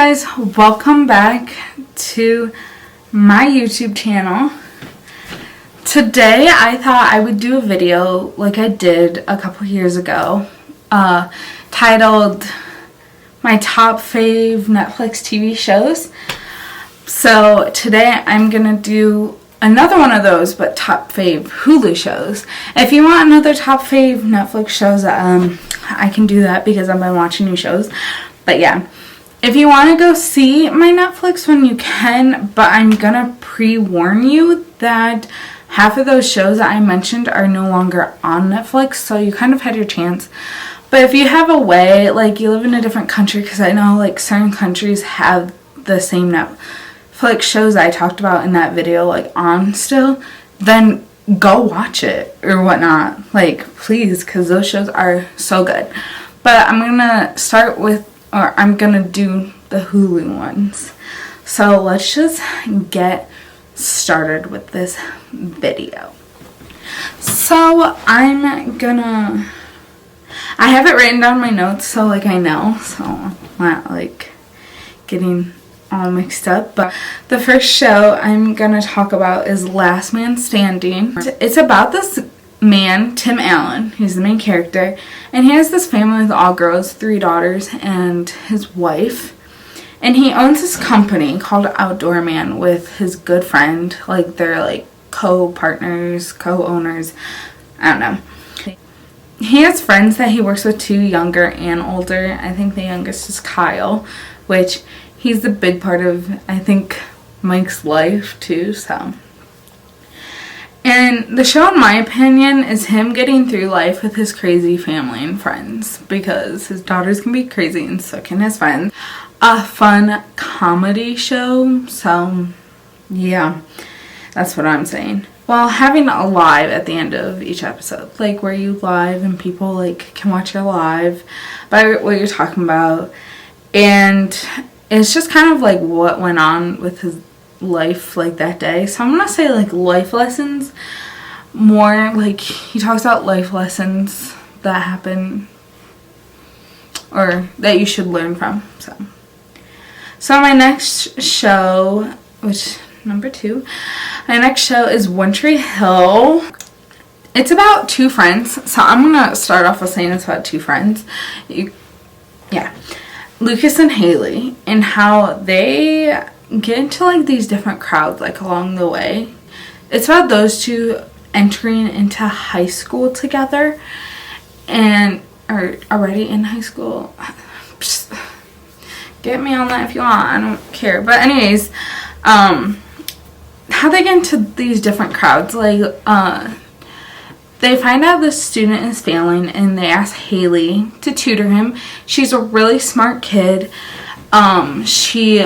guys, welcome back to my YouTube channel. Today I thought I would do a video like I did a couple years ago, titled my top fave Netflix TV shows. So today I'm gonna do another one of those, but top fave Hulu shows. If you want another top fave Netflix shows, I can do that because I've been watching new shows. But yeah, if you want to go see my Netflix one, you can, but I'm gonna pre-warn you that half of those shows that I mentioned are no longer on Netflix, so you kind of had your chance. But if you have a way, like you live in a different country, because I know like certain countries have the same Netflix shows I talked about in that video like on still, then go watch it or whatnot, like please, because those shows are so good. But I'm gonna start with, or I'm gonna do the Hulu ones. So let's just get started with this video. So I have it written down in my notes so like I know, so I'm not like getting all mixed up. But the first show I'm gonna talk about is Last Man Standing. It's about this man, Tim Allen, he's the main character, and he has this family with all girls, 3 daughters and his wife, and he owns this company called Outdoor Man with his good friend, like they're like co-partners, co-owners, I don't know. He has friends that he works with too, younger and older. I think the youngest is Kyle, which he's the big part of, I think, Mike's life too, so. And the show, in my opinion, is him getting through life with his crazy family and friends, because his daughters can be crazy and so can his friends. A fun comedy show, so yeah, that's what I'm saying. While having a live at the end of each episode, like where you live and people like can watch your live by what you're talking about, and it's just kind of like what went on with his life like that day. So I'm gonna say like life lessons more, like he talks about life lessons that happen or that you should learn from. So my next show, which number 2, my next show is One Tree Hill. It's about 2 friends, so I'm gonna start off with saying it's about 2 friends, Lucas and Haley, and how they get into like these different crowds like along the way. It's about those 2 entering into high school together and are already in high school. Get me on that if you want, I don't care. But anyways, how they get into these different crowds, like they find out the student is failing and they ask Haley to tutor him. She's a really smart kid. She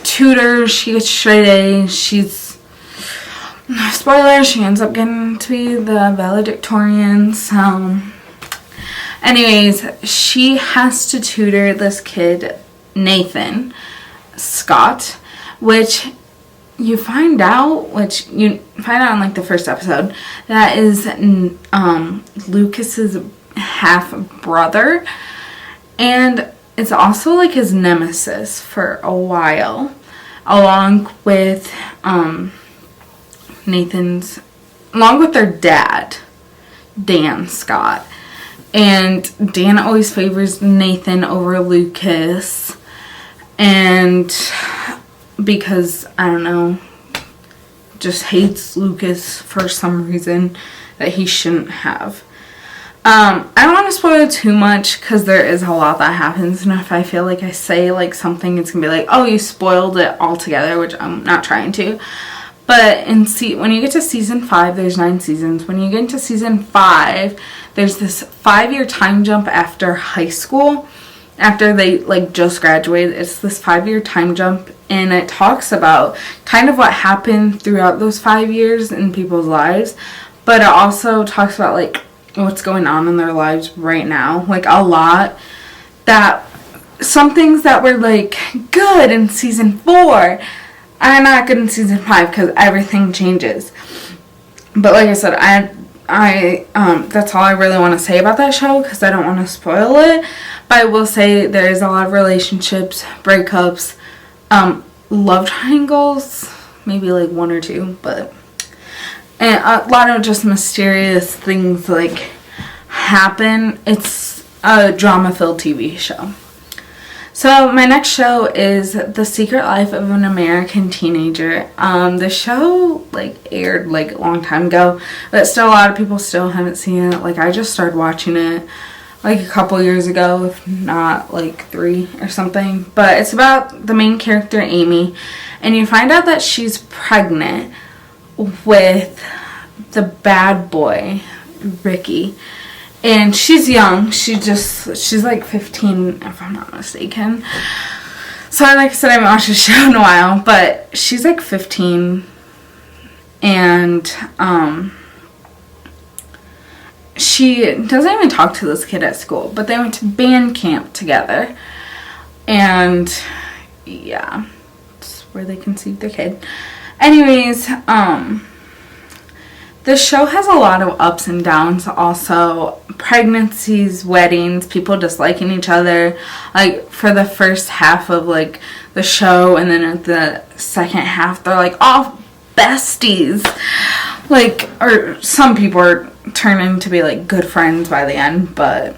tutors, she gets straight A's, spoiler, she ends up getting to be the valedictorian. So anyways, she has to tutor this kid, Nathan Scott, which you find out in like the first episode, that is Lucas's half brother, and it's also like his nemesis for a while, along with their dad, Dan Scott. And Dan always favors Nathan over Lucas, and because, I don't know, just hates Lucas for some reason that he shouldn't have. I don't want to spoil too much because there is a lot that happens, and if I feel like I say like something, it's gonna be like, oh, you spoiled it altogether, which I'm not trying to. But when you get to season 5, there's 9 seasons. When you get into season 5, there's this 5-year time jump after high school, after they like just graduated. It's this 5-year time jump, and it talks about kind of what happened throughout those 5 years in people's lives, but it also talks about like what's going on in their lives right now, like a lot, that some things that were like good in season 4 are not good in season 5 because everything changes. But like I said, I that's all I really want to say about that show because I don't want to spoil it. But I will say there is a lot of relationships, breakups, love triangles, maybe like 1 or 2, but and a lot of just mysterious things like happen. It's a drama-filled TV show. So my next show is The Secret Life of an American Teenager. The show like aired like a long time ago, but still a lot of people still haven't seen it. Like I just started watching it like a couple years ago, if not like 3 or something. But it's about the main character, Amy, and you find out that she's pregnant with the bad boy, Ricky. And she's young. She's like 15, if I'm not mistaken. So like I said, I haven't watched the show in a while, but she's like 15. And she doesn't even talk to this kid at school, but they went to band camp together. And yeah, it's where they conceived their kid. Anyways, the show has a lot of ups and downs also. Pregnancies, weddings, people disliking each other. Like for the first half of like the show, and then at the second half they're like all besties. Like, or some people are turning to be like good friends by the end, but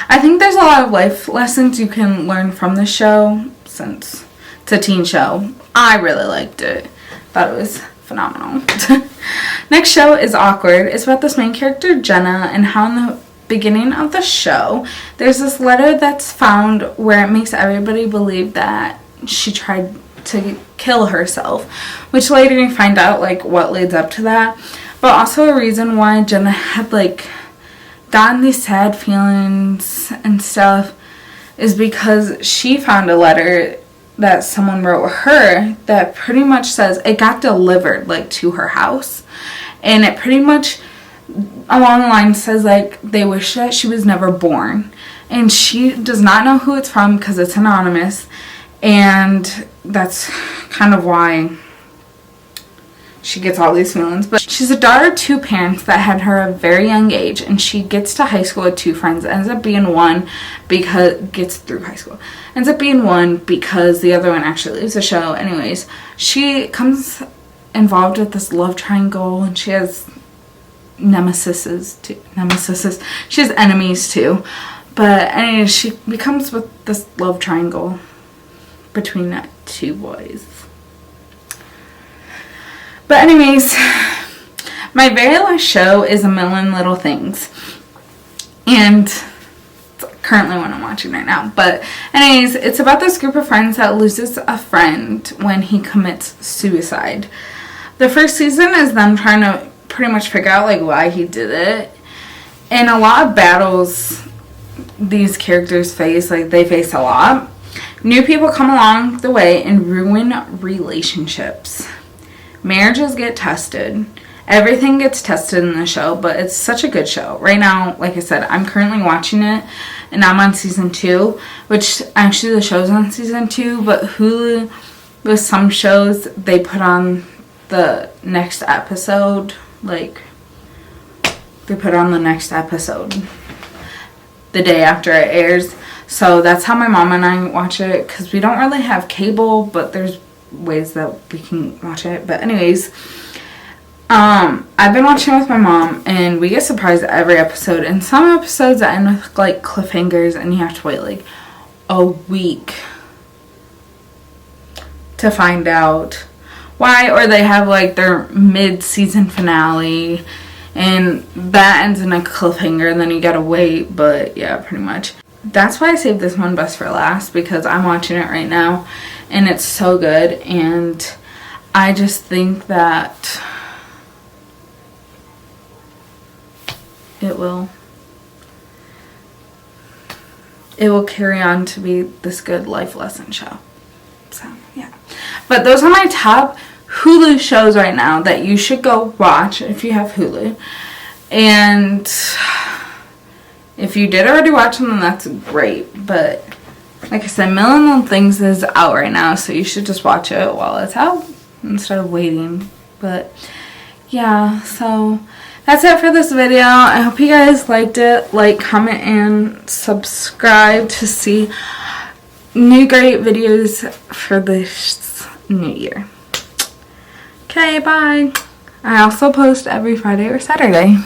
I think there's a lot of life lessons you can learn from the show since it's a teen show. I really liked it. Thought it was phenomenal. Next show is Awkward. It's about this main character, Jenna, and how in the beginning of the show there's this letter that's found where it makes everybody believe that she tried to kill herself, which later you find out like what leads up to that. But also a reason why Jenna had like gotten these sad feelings and stuff is because she found a letter that someone wrote her that pretty much says it got delivered like to her house, and it pretty much along the line says like they wish that she was never born, and she does not know who it's from because it's anonymous, and that's kind of why she gets all these feelings. But she's a daughter of 2 parents that had her at a very young age, and she gets to high school with 2 friends. Ends up being one because gets through high school. Ends up being one because the other one actually leaves the show. Anyways, she comes involved with this love triangle, and she has nemesis. She has enemies too. But anyways, she becomes with this love triangle between 2 boys. But anyways, my very last show is A Million Little Things. And it's currently what I'm watching right now. But anyways, it's about this group of friends that loses a friend when he commits suicide. The first season is them trying to pretty much figure out like why he did it. And a lot of battles these characters face, like they face a lot. New people come along the way and ruin relationships. Marriages get tested. Everything gets tested in the show, but it's such a good show. Right now, like I said, I'm currently watching it, and I'm on season 2, which actually the show's on season 2, but Hulu, with some shows, they put on the next episode, like, they put on the next episode the day after it airs. So that's how my mom and I watch it, because we don't really have cable, but there's ways that we can watch it. But anyways, I've been watching it with my mom, and we get surprised every episode. And some episodes that end with like cliffhangers, and you have to wait like a week to find out why, or they have like their mid-season finale, and that ends in a cliffhanger, and then you gotta wait. But yeah, pretty much. That's why I saved this one best for last, because I'm watching it right now and it's so good, and I just think that it will carry on to be this good life lesson show. So yeah, but those are my top Hulu shows right now that you should go watch if you have Hulu. And if you did already watch them, then that's great. But like I said, Million Little Things is out right now, so you should just watch it while it's out instead of waiting. But yeah, so that's it for this video. I hope you guys liked it. Like, comment, and subscribe to see new great videos for this new year. Okay, bye. I also post every Friday or Saturday.